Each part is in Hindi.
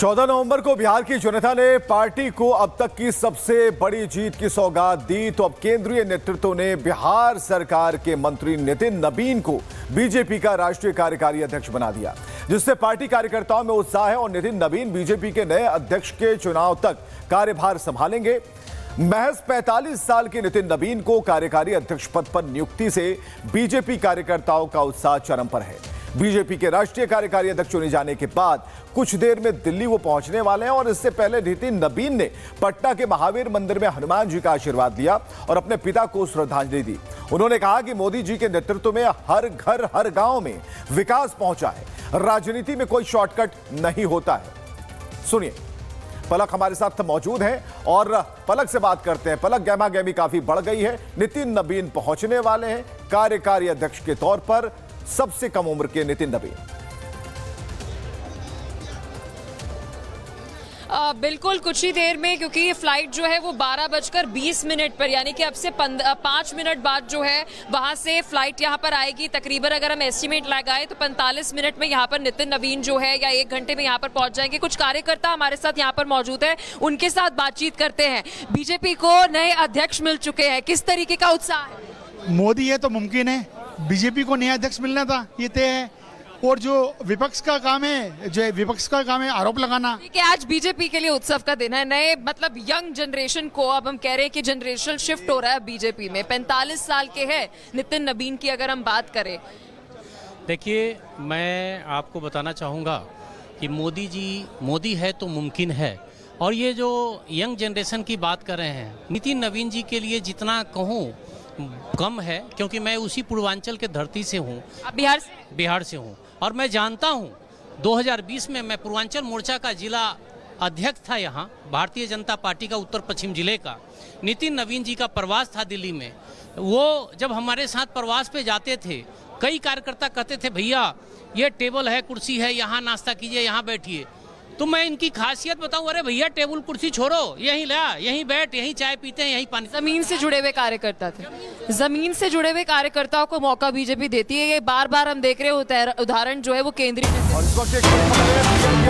14 नवंबर को बिहार की जनता ने पार्टी को अब तक की सबसे बड़ी जीत की सौगात दी, तो अब केंद्रीय नेतृत्व ने बिहार सरकार के मंत्री नितिन नबीन को बीजेपी का राष्ट्रीय कार्यकारी अध्यक्ष बना दिया, जिससे पार्टी कार्यकर्ताओं में उत्साह है और नितिन नबीन बीजेपी के नए अध्यक्ष के चुनाव तक कार्यभार संभालेंगे। महज 45 साल के नितिन नबीन को कार्यकारी अध्यक्ष पद पर नियुक्ति से बीजेपी कार्यकर्ताओं का उत्साह चरम पर है। बीजेपी के राष्ट्रीय कार्यकारी अध्यक्ष चुने जाने के बाद कुछ देर में दिल्ली वो पहुंचने वाले हैं और इससे पहले नितिन नबीन ने पटना के महावीर मंदिर में हनुमान जी का आशीर्वाद दिया और अपने पिता को श्रद्धांजलि दी। उन्होंने कहा कि मोदी जी के नेतृत्व में हर घर हर गांव में विकास पहुंचा है, राजनीति में कोई शॉर्टकट नहीं होता है। सुनिए, पलक हमारे साथ मौजूद है और पलक से बात करते हैं। पलक, गहमा गहमी काफी बढ़ गई है, नितिन नबीन पहुंचने वाले हैं कार्यकारी अध्यक्ष के तौर पर, सबसे कम उम्र के नितिन नबीन। बिल्कुल कुछ ही देर में, क्योंकि ये फ्लाइट जो है वो 12:20 पर, यानी कि अब से 5 मिनट बाद जो है वहां से फ्लाइट यहाँ पर आएगी। तकरीबन अगर हम एस्टिमेट लगाए तो 45 मिनट में यहाँ पर नितिन नबीन जो है या 1 घंटे में यहाँ पर पहुंच जाएंगे। कुछ कार्यकर्ता हमारे साथ यहाँ पर मौजूद है, उनके साथ बातचीत करते हैं। बीजेपी को नए अध्यक्ष मिल चुके हैं, किस तरीके का उत्साह है? मोदी है तो मुमकिन है, बीजेपी को नया अध्यक्ष मिलना था, ये तय है। और जो विपक्ष का काम है आरोप लगाना। कि आज बीजेपी के लिए उत्सव का दिन है, नए मतलब यंग जनरेशन को, अब हम कह रहे हैं कि जनरेशन शिफ्ट हो रहा है बीजेपी में। 45 साल के हैं नितिन नबीन की अगर हम बात करें। देखिए, मैं आपको बताना चाहूँगा कि मोदी है तो मुमकिन है। और ये जो यंग जनरेशन की बात कर रहे हैं, नितिन नबीन जी के लिए जितना कहूँ कम है, क्योंकि मैं उसी पूर्वांचल के धरती से हूँ। आप बिहार से हूँ और मैं जानता हूँ 2020 में मैं पूर्वांचल मोर्चा का जिला अध्यक्ष था यहाँ, भारतीय जनता पार्टी का उत्तर पश्चिम जिले का। नितिन नबीन जी का प्रवास था दिल्ली में। वो जब हमारे साथ प्रवास पे जाते थे, कई कार्यकर्ता कहते थे भैया ये टेबल है, कुर्सी है, यहाँ नाश्ता कीजिए, यहाँ बैठिए। तो मैं इनकी खासियत बताऊं, अरे भैया टेबल कुर्सी छोड़ो, यहीं ला, यहीं बैठ, यहीं चाय पीते हैं, यहीं पानी। जमीन से जुड़े हुए कार्यकर्ता थे, जमीन से जुड़े हुए कार्यकर्ताओं को मौका बीजेपी देती है। ये बार बार हम देख रहे होते हैं, उदाहरण जो है वो केंद्रीय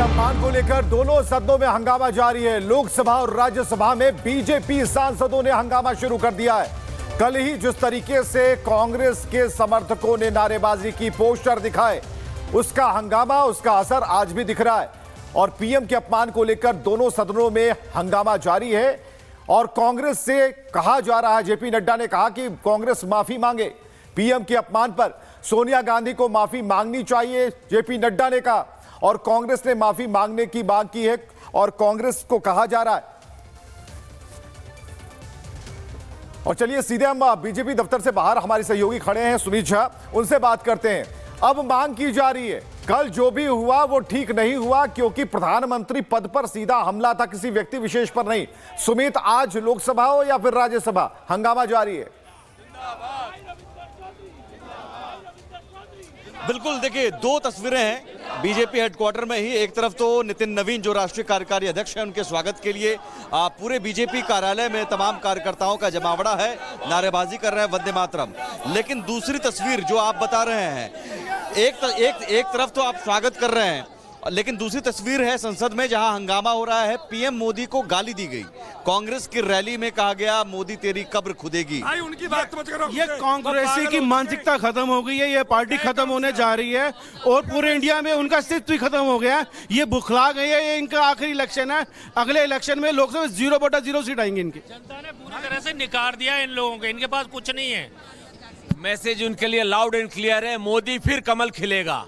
अपमान को लेकर दोनों सदनों में हंगामा जारी है। लोकसभा और राज्यसभा में बीजेपी सांसदों ने हंगामा शुरू कर दिया है। कल ही जिस तरीके से कांग्रेस के समर्थकों ने नारेबाजी की, पोस्टर दिखाए, उसका हंगामा, उसका असर आज भी दिख रहा है। और पीएम के अपमान को लेकर दोनों सदनों में हंगामा जारी है और कांग्रेस से कहा जा रहा है, जेपी नड्डा ने कहा कि कांग्रेस माफी मांगे पीएम के अपमान पर। सोनिया गांधी को माफी मांगनी चाहिए, जेपी नड्डा ने कहा, और कांग्रेस ने माफी मांगने की मांग की है और कांग्रेस को कहा जा रहा है। और चलिए सीधे हम बीजेपी दफ्तर से बाहर हमारे सहयोगी खड़े हैं सुमित झा, उनसे बात करते हैं। अब मांग की जा रही है, कल जो भी हुआ वो ठीक नहीं हुआ, क्योंकि प्रधानमंत्री पद पर सीधा हमला था, किसी व्यक्ति विशेष पर नहीं। सुमित, आज लोकसभा हो या फिर राज्यसभा, हंगामा जारी है। बिल्कुल, देखिए दो तस्वीरें हैं बीजेपी हेडक्वार्टर में ही। एक तरफ तो नितिन नवीन जो राष्ट्रीय कार्यकारी अध्यक्ष हैं, उनके स्वागत के लिए पूरे बीजेपी कार्यालय में तमाम कार्यकर्ताओं का जमावड़ा है, नारेबाजी कर रहे हैं, वंदे मातरम। लेकिन दूसरी तस्वीर जो आप बता रहे हैं, एक तरफ तो आप स्वागत कर रहे हैं, लेकिन दूसरी तस्वीर है संसद में जहां हंगामा हो रहा है। पीएम मोदी को गाली दी गई, कांग्रेस की रैली में कहा गया मोदी तेरी कब्र खुदेगी। उनकी बात मत करो। ये कांग्रेसी की मानसिकता खत्म हो गई है, ये पार्टी खत्म होने जा रही है और पूरे इंडिया में उनका अस्तित्व खत्म हो गया है। ये बुखला गई है, ये इनका आखिरी इलेक्शन है। अगले इलेक्शन में लोकसभा 0/0 सीट आएंगे इनकी। जनता ने पूरी तरह से निकार दिया इन लोगों को, इनके पास कुछ नहीं है। मैसेज उनके लिए लाउड एंड क्लियर है, मोदी फिर कमल खिलेगा।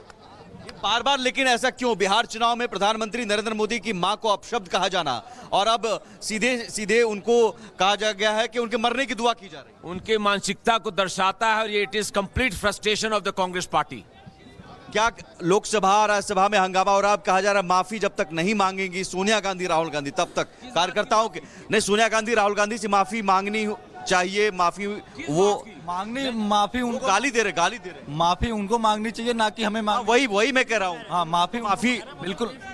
बार बार लेकिन ऐसा क्यों? बिहार चुनाव में प्रधानमंत्री नरेंद्र मोदी की मां को अपशब्द कहा जाना और अब सीधे उनको कहा जा गया है कि उनके मरने की दुआ की जा रही है। उनके मानसिकता को दर्शाता है और ये it is complete frustration of the Congress party. क्या लोकसभा राज्यसभा में हंगामा और अब कहा जा रहा है माफी जब तक नहीं मांगेंगी सोनिया गांधी राहुल गांधी तब तक कार्यकर्ताओं के नहीं, सोनिया गांधी राहुल गांधी से माफी मांगनी चाहिए, माफी माफी उनको गाली दे रहे माफी उनको मांगनी चाहिए, ना कि हमें वही मैं कह रहा हूँ। हाँ, माफी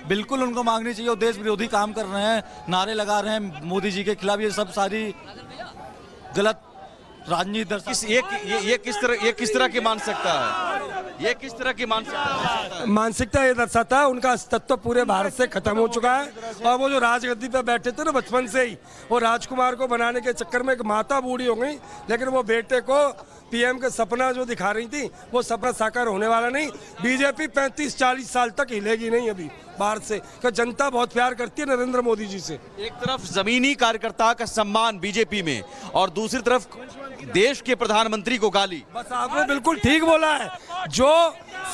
बिल्कुल उनको मांगनी चाहिए। वो देश विरोधी काम कर रहे हैं, नारे लगा रहे हैं मोदी जी के खिलाफ, ये सब सारी गलत राजनीति। ये किस तरह की मान सकता है? ये किस तरह की मानसिकता? मानसिकता ये दर्शाता है उनका अस्तित्व पूरे भारत से खत्म हो चुका है। और वो जो राजगद्दी पे बैठे थे ना बचपन से ही, वो राजकुमार को बनाने के चक्कर में एक माता बूढ़ी हो गई, लेकिन वो बेटे को पीएम का सपना जो दिखा रही थी वो सपना साकार होने वाला नहीं। बीजेपी 35-40 साल तक हिलेगी नहीं अभी भारत से, क्योंकि जनता बहुत प्यार करती है नरेंद्र मोदी जी से। एक तरफ जमीनी कार्यकर्ता का सम्मान बीजेपी में और दूसरी तरफ देश के प्रधानमंत्री को गाली। बस आपने बिल्कुल ठीक बोला है, जो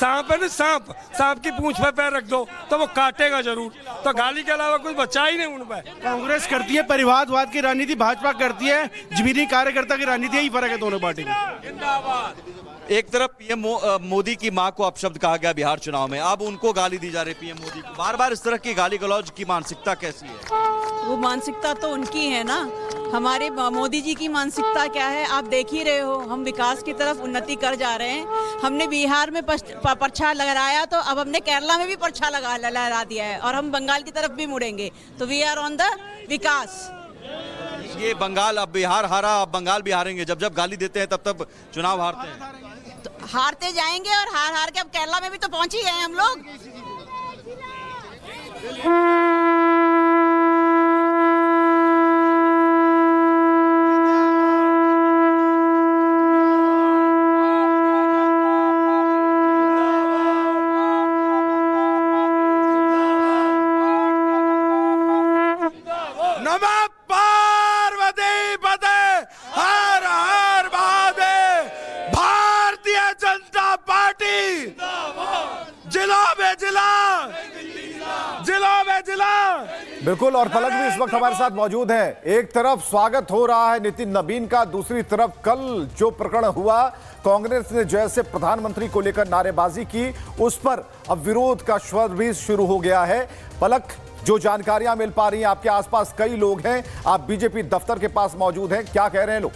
सांप है ना सांप की पूंछ पे पैर रख दो तो वो काटेगा जरूर, तो गाली के अलावा कुछ बचा ही नहीं उन पर। कांग्रेस करती है परिवारवाद की राजनीति, भाजपा करती है जमीनी कार्यकर्ता की राजनीति, यही फर्क है दोनों पार्टी में। एक तरफ पीएम मोदी की मां को अपशब्द कहा गया बिहार चुनाव में, अब उनको गाली दी जा रही पीएम मोदी को। बार बार इस तरह की गाली गलौज की मानसिकता कैसी है? वो मानसिकता तो उनकी है ना, हमारे मोदी जी की मानसिकता क्या है आप देख ही रहे हो। हम विकास की तरफ उन्नति कर जा रहे हैं। हमने बिहार में पर्चा लहराया तो अब हमने केरला में भी पर्चा लहरा दिया है और हम बंगाल की तरफ भी मुड़ेंगे, तो वी आर ऑन द विकास। ये बंगाल अब बिहार हारा, अब बंगाल भी हारेंगे। जब जब गाली देते हैं तब तब चुनाव हारते हैं। तो हारते जाएंगे और हार के अब केरला में भी तो पहुंच ही गए हम लोग। नमः पार्वती पते हर हर महादेव। भारतीय जनता पार्टी जिलों में जिला। बिल्कुल, और पलक भी इस वक्त हमारे साथ मौजूद है। एक तरफ स्वागत हो रहा है नितिन नवीन का, दूसरी तरफ कल जो प्रकरण हुआ, कांग्रेस ने जैसे प्रधानमंत्री को लेकर नारेबाजी की, उस पर अब विरोध का स्वर भी शुरू हो गया है। पलक, जो जानकारियां मिल पा रही हैं, आपके आसपास कई लोग हैं, आप बीजेपी दफ्तर के पास मौजूद हैं, क्या कह रहे हैं लोग?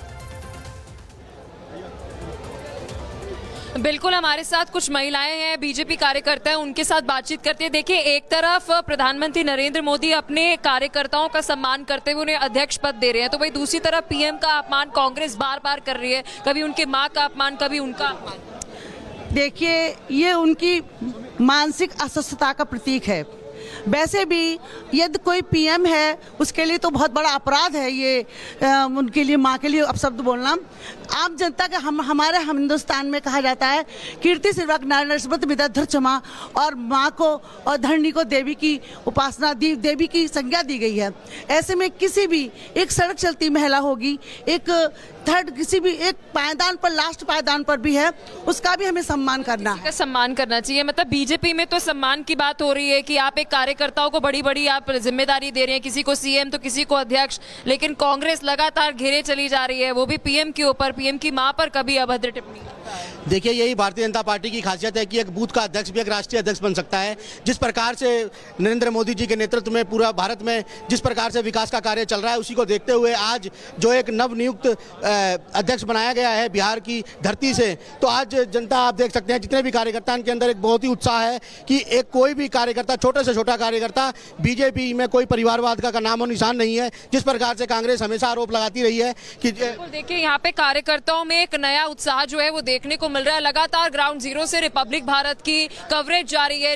बिल्कुल, हमारे साथ कुछ महिलाएं हैं, बीजेपी कार्यकर्ता हैं, उनके साथ बातचीत करते हैं। देखिए, एक तरफ प्रधानमंत्री नरेंद्र मोदी अपने कार्यकर्ताओं का सम्मान करते हुए उन्हें अध्यक्ष पद दे रहे हैं, तो वही दूसरी तरफ पीएम का अपमान कांग्रेस बार बार कर रही है, कभी उनके मां का अपमान, कभी उनका अपमान। देखिए, ये उनकी मानसिक अस्वस्थता का प्रतीक है। वैसे भी यदि कोई पीएम है उसके लिए तो बहुत बड़ा अपराध है ये, उनके लिए माँ के लिए अपशब्द बोलना। आम जनता के हमारे हिंदुस्तान में कहा जाता है कीर्ति सिर्वक नारस्वत विदधर क्षमा, और माँ को और धरणी को देवी की उपासना देवी की संज्ञा दी गई है। ऐसे में किसी भी एक सड़क चलती महिला होगी, एक थर्ड किसी भी एक पायदान पर, लास्ट पायदान पर भी है, उसका भी हमें सम्मान करना है। सम्मान करना चाहिए। मतलब बीजेपी में तो सम्मान की बात हो रही है कि आप एक कार्यकर्ताओं को बड़ी बड़ी आप जिम्मेदारी दे रहे हैं, किसी को सीएम तो किसी को अध्यक्ष, लेकिन कांग्रेस लगातार घेरे चली जा रही है, वो भी पीएम के ऊपर, पीएम की मां पर कभी अभद्र टिप्पणी। देखिए, यही भारतीय जनता पार्टी की खासियत है कि एक बूथ का अध्यक्ष भी एक राष्ट्रीय अध्यक्ष बन सकता है। जिस प्रकार से नरेंद्र मोदी जी के नेतृत्व में पूरा भारत में जिस प्रकार से विकास का कार्य चल रहा है, उसी को देखते हुए आज जो एक नवनियुक्त अध्यक्ष बनाया गया है बिहार की धरती से, तो आज जनता आप देख सकते हैं जितने भी कार्यकर्ता के अंदर एक बहुत ही उत्साह है कि एक कोई भी कार्यकर्ता, छोटे से छोटा कार्यकर्ता, बीजेपी में कोई परिवारवाद का नामो निशान नहीं है, जिस प्रकार से कांग्रेस हमेशा आरोप लगाती रही है कि देखिए, यहाँ पे कार्यकर्ताओं में एक नया उत्साह जो है वो देखने को मिल रहा है। लगातार ग्राउंड जीरो से रिपब्लिक भारत की कवरेज जारी है।